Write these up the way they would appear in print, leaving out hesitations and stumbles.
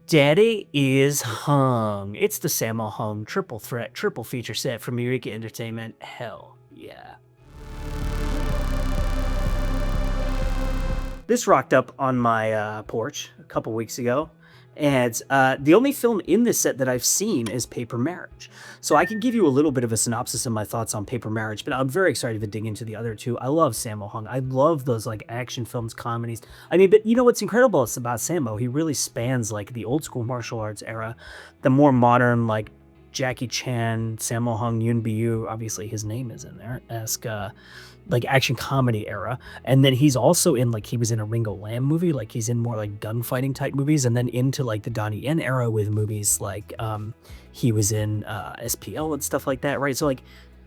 Daddy is hung. It's the Sammo Hung triple threat, triple feature set from Eureka Entertainment. Hell yeah. This rocked up on my porch a couple weeks ago, and the only film in this set that I've seen is Paper Marriage. So I can give you a little bit of a synopsis of my thoughts on Paper Marriage, but I'm very excited to dig into the other two. I love Sammo Hung. I love those like action films, comedies. I mean, but you know what's incredible about Sammo? He really spans like the old school martial arts era, the more modern like Jackie Chan, Sammo Hung, Yun Bu, obviously his name is in there, like action comedy era. And then he's also in like he was in a Ringo Lam movie, like he's in more like gunfighting type movies, and then into like the Donnie Yen era with movies like he was in SPL and stuff like that, right? So like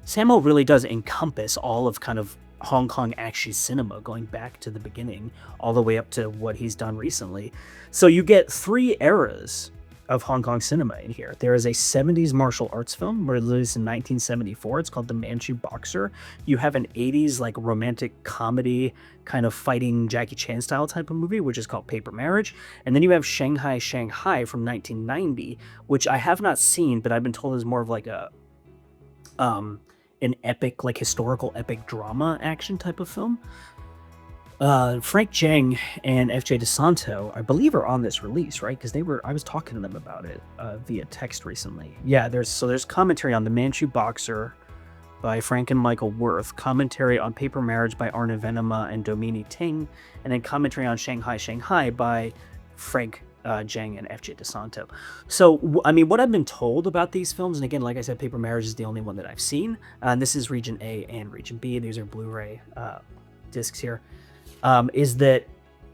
Sammo really does encompass all of kind of Hong Kong action cinema going back to the beginning all the way up to what he's done recently. So you get three eras of Hong Kong cinema in here. There is a 70s martial arts film released in 1974. It's called The Manchu Boxer. You have an 80s like romantic comedy kind of fighting Jackie Chan style type of movie, which is called Paper Marriage. And then you have Shanghai Shanghai from 1990, which I have not seen, but I've been told is more of like a an epic, like historical epic drama action type of film. Frank Zhang and FJ DeSanto, I believe, are on this release, right? Because I was talking to them about it via text recently. Yeah, there's commentary on The Manchu Boxer by Frank and Michael Worth, commentary on Paper Marriage by Arna Venema and Domini Ting, and then commentary on Shanghai Shanghai by Frank Zhang and FJ DeSanto. So, I mean, what I've been told about these films, and again, like I said, Paper Marriage is the only one that I've seen, and this is Region A and Region B. These are Blu-ray discs here. Is that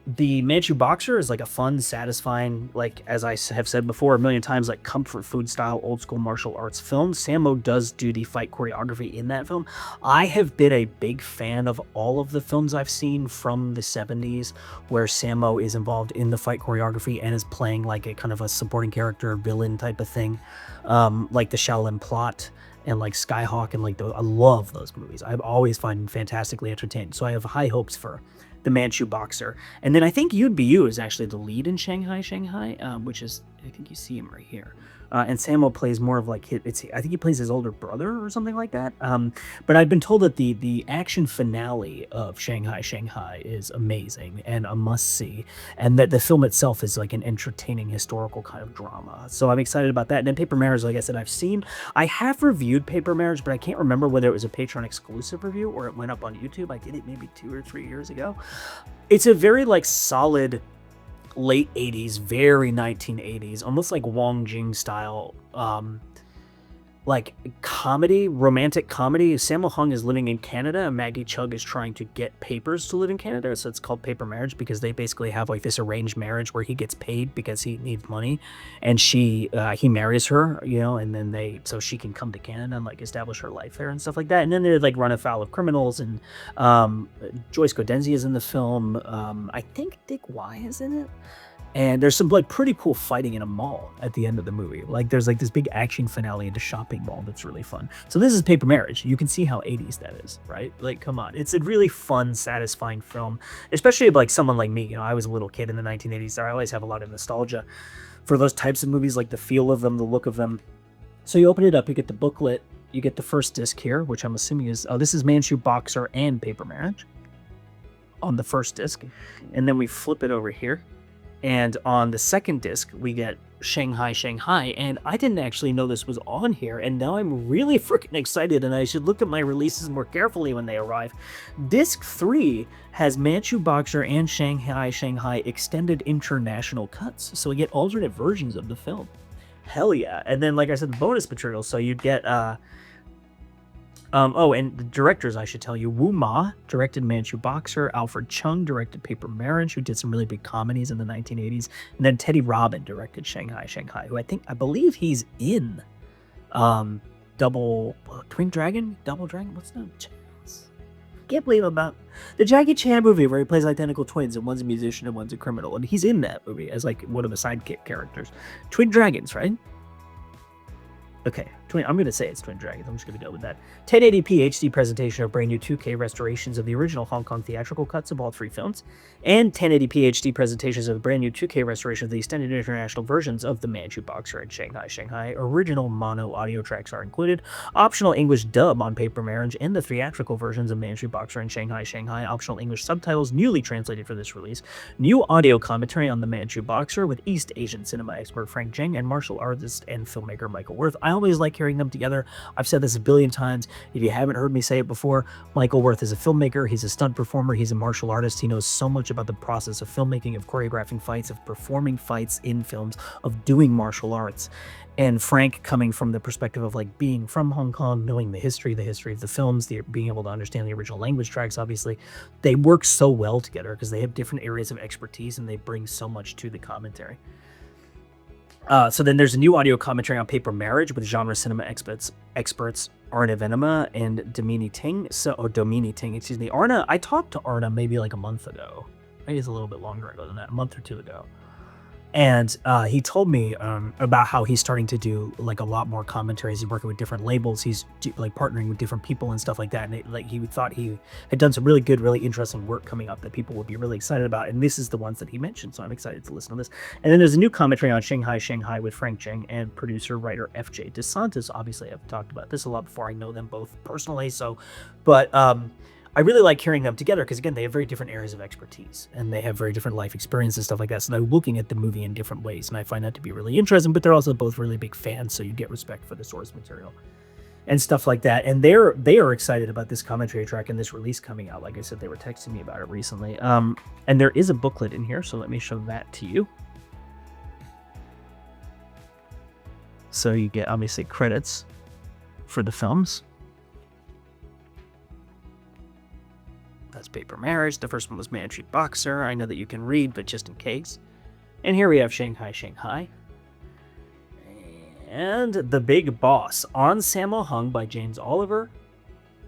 the Manchu Boxer is like a fun, satisfying, like as I have said before a million times, like comfort food style old school martial arts film. Sammo does do the fight choreography in that film. I have been a big fan of all of the films I've seen from the 70s where Sammo is involved in the fight choreography and is playing like a kind of a supporting character villain type of thing, like the Shaolin Plot and like Skyhawk and like I love those movies. I've always find them fantastically entertaining. So I have high hopes for The Manchu Boxer. And then I think Yun Bu is actually the lead in Shanghai Shanghai, which is, I think you see him right here. And Sammo plays more of like, I think he plays his older brother or something like that. But I've been told that the action finale of Shanghai Shanghai is amazing and a must-see, and that the film itself is like an entertaining historical kind of drama. So I'm excited about that. And then Paper Marriage, like I said, I've seen. I have reviewed Paper Marriage, but I can't remember whether it was a Patreon exclusive review or it went up on YouTube. I did it maybe 2 or 3 years ago. It's a very like solid late 80s, very 1980s, almost like Wong Jing style, like comedy, romantic comedy. Sammo Hung is living in Canada and Maggie Chug is trying to get papers to live in Canada, so it's called Paper Marriage because they basically have like this arranged marriage where he gets paid because he needs money, and he marries her, you know, and then so she can come to Canada and like establish her life there and stuff like that. And then they like run afoul of criminals, and Joyce Godenzi is in the film. I think Dick Y is in it. And there's some like pretty cool fighting in a mall at the end of the movie. Like there's like this big action finale in a shopping mall that's really fun. So this is Paper Marriage. You can see how 80s that is, right? Like, come on. It's a really fun, satisfying film, especially like someone like me. You know, I was a little kid in the 1980s. So I always have a lot of nostalgia for those types of movies, like the feel of them, the look of them. So you open it up, you get the booklet, you get the first disc here, which I'm assuming is, this is Manchu Boxer and Paper Marriage on the first disc. And then we flip it over here. And on the second disc, we get Shanghai Shanghai, and I didn't actually know this was on here, and now I'm really freaking excited, and I should look at my releases more carefully when they arrive. Disc 3 has Manchu Boxer and Shanghai Shanghai extended international cuts, so we get alternate versions of the film. Hell yeah. And then, like I said, the bonus material, so you'd get... and the directors, I should tell you, Wu Ma directed Manchu Boxer, Alfred Chung directed Paper Marriage, who did some really big comedies in the 1980s, and then Teddy Robin directed Shanghai Shanghai, who I believe he's in Twin Dragon? Double Dragon? What's that? Can't believe about the Jackie Chan movie where he plays identical twins and one's a musician and one's a criminal, and he's in that movie as like one of the sidekick characters. Twin Dragons, right? Okay, I'm going to say it's Twin Dragons. I'm just going to go with that. 1080p HD presentation of brand new 2K restorations of the original Hong Kong theatrical cuts of all 3 films, and 1080p HD presentations of the brand new 2K restoration of the extended international versions of The Manchu Boxer and Shanghai Shanghai. Original mono audio tracks are included. Optional English dub on Paper Marriage and the theatrical versions of Manchu Boxer and Shanghai Shanghai. Optional English subtitles newly translated for this release. New audio commentary on The Manchu Boxer with East Asian cinema expert Frank Zheng and martial artist and filmmaker Michael Worth. I always like hearing them together. I've said this a billion times. If you haven't heard me say it before, Michael Worth is a filmmaker, he's a stunt performer, he's a martial artist. He knows so much about the process of filmmaking, of choreographing fights, of performing fights in films, of doing martial arts. And Frank, coming from the perspective of like being from Hong Kong, knowing the history of the films, being able to understand the original language tracks, obviously, they work so well together because they have different areas of expertise and they bring so much to the commentary. So then there's a new audio commentary on Paper Marriage with genre cinema experts Arna Venema and Domini Ting. Arna, I talked to Arna maybe like a month ago. Maybe it's a little bit longer ago than that, a month or 2 ago. And he told me about how he's starting to do like a lot more commentaries. He's working with different labels. He's like partnering with different people and stuff like that. And he thought he had done some really good, really interesting work coming up that people would be really excited about. And this is the ones that he mentioned. So I'm excited to listen to this. And then there's a new commentary on Shanghai Shanghai with Frank Zheng and producer writer FJ DeSantis. Obviously, I've talked about this a lot before. I know them both personally. But I really like hearing them together because, again, they have very different areas of expertise and they have very different life experiences and stuff like that. So they're looking at the movie in different ways. And I find that to be really interesting, but they're also both really big fans. So you get respect for the source material and stuff like that. And they are excited about this commentary track and this release coming out. Like I said, they were texting me about it recently. And there is a booklet in here. So let me show that to you. So you get, obviously, credits for the films. That's Paper Marriage. The first one was Manchu Boxer. I know that you can read, but just in case. And here we have Shanghai Shanghai. And The Big Boss on Sammo Hung by James Oliver.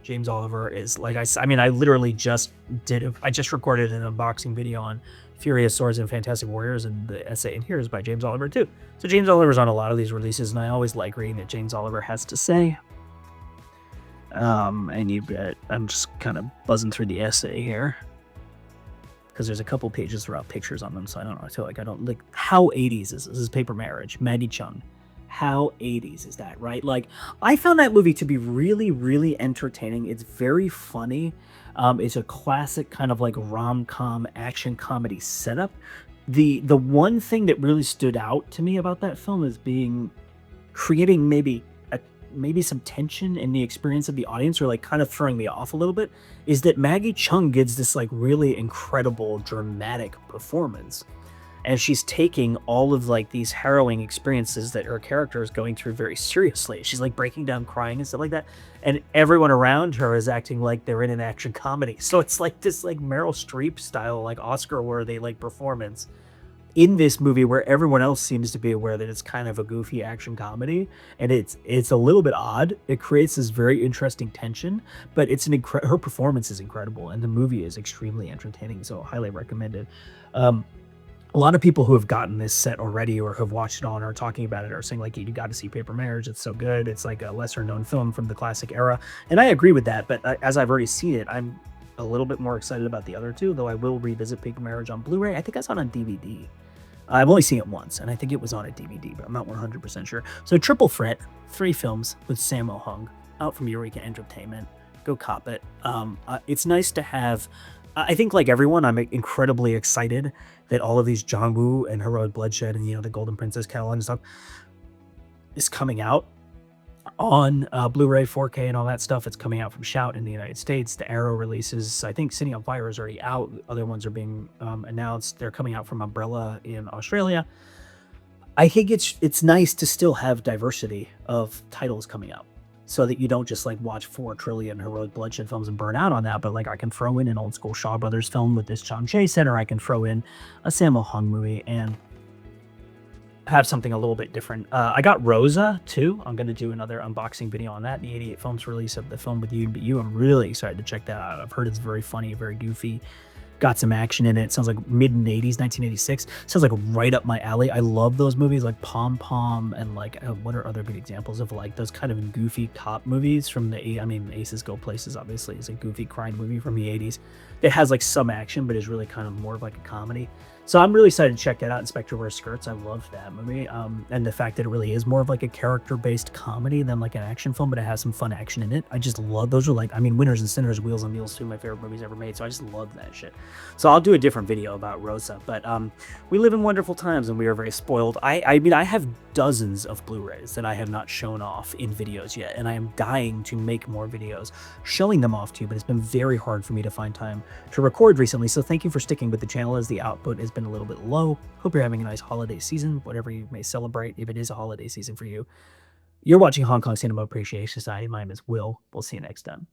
James Oliver is, like I literally just I just recorded an unboxing video on Furious Swords and Fantastic Warriors, and the essay in here is by James Oliver too. So James Oliver's on a lot of these releases, and I always like reading what James Oliver has to say. And you bet I'm just kind of buzzing through the essay here because there's a couple pages without pictures on them, so I don't know. I feel like I don't like how 80s is this? This is Paper Marriage, Maggie Chung. How 80s is that, right? Like, I found that movie to be really, really entertaining. It's very funny. It's a classic kind of like rom-com action comedy setup. The one thing that really stood out to me about that film is creating maybe some tension in the experience of the audience, or like kind of throwing me off a little bit, is that Maggie Chung gives this like really incredible dramatic performance. And she's taking all of like these harrowing experiences that her character is going through very seriously. She's like breaking down, crying and stuff like that. And everyone around her is acting like they're in an action comedy. So it's like this like Meryl Streep style, like Oscar-worthy like performance in this movie where everyone else seems to be aware that it's kind of a goofy action comedy, and it's a little bit odd. It creates this very interesting tension, but it's her performance is incredible, and the movie is extremely entertaining, so highly recommended. A lot of people who have gotten this set already or have watched it all and are talking about it are saying like, you got to see Paper Marriage. It's so good. It's like a lesser known film from the classic era, and I agree with that. But as I've already seen it, I'm a little bit more excited about the other two, though I will revisit Paper Marriage on Blu-ray. I think I saw it on DVD. I've only seen it once, and I think it was on a DVD, but I'm not 100% sure. So Triple Threat, 3 films with Sammo Hung, out from Eureka Entertainment. Go cop it. It's nice to have... I think, like everyone, I'm incredibly excited that all of these Jong-woo and Heroic Bloodshed and, the Golden Princess catalog and stuff is coming out on Blu-ray, 4K, and all that stuff. It's coming out from Shout in the United States. The Arrow releases, I think City on Fire is already out. Other ones are being announced. They're coming out from Umbrella in Australia. I think it's nice to still have diversity of titles coming out, so that you don't just like watch 4 trillion Heroic Bloodshed films and burn out on that, but like I can throw in an old school Shaw Brothers film with this Chang Cheh set, or I can throw in a Sammo Hung movie and have something a little bit different. I got Rosa too. I'm going to do another unboxing video on that, the 88 Films release of the film with You But You. I'm really excited to check that out. I've heard it's very funny, very goofy. got some action in it. Sounds like mid-80s, 1986. Sounds like right up my alley. I love those movies like Pom Pom and like what are other good examples of like those kind of goofy cop movies from I mean, Aces Go Places obviously is a goofy crime movie from the 80s. It has like some action, but is really kind of more of like a comedy. So I'm really excited to check that out. Inspector Wears Skirts. I love that movie. And the fact that it really is more of like a character-based comedy than like an action film, but it has some fun action in it. I just love those. Are like, I mean, Winners and Sinners, Wheels on Mules, two of my favorite movies ever made. So I just love that shit. So I'll do a different video about Rosa. But we live in wonderful times and we are very spoiled. I mean, I have dozens of Blu-rays that I have not shown off in videos yet, and I am dying to make more videos showing them off to you, but it's been very hard for me to find time to record recently. So thank you for sticking with the channel as the output has been a little bit low. Hope you're having a nice holiday season, whatever you may celebrate, if it is a holiday season for you. You're watching Hong Kong Cinema Appreciation Society. My name is Will. We'll see you next time.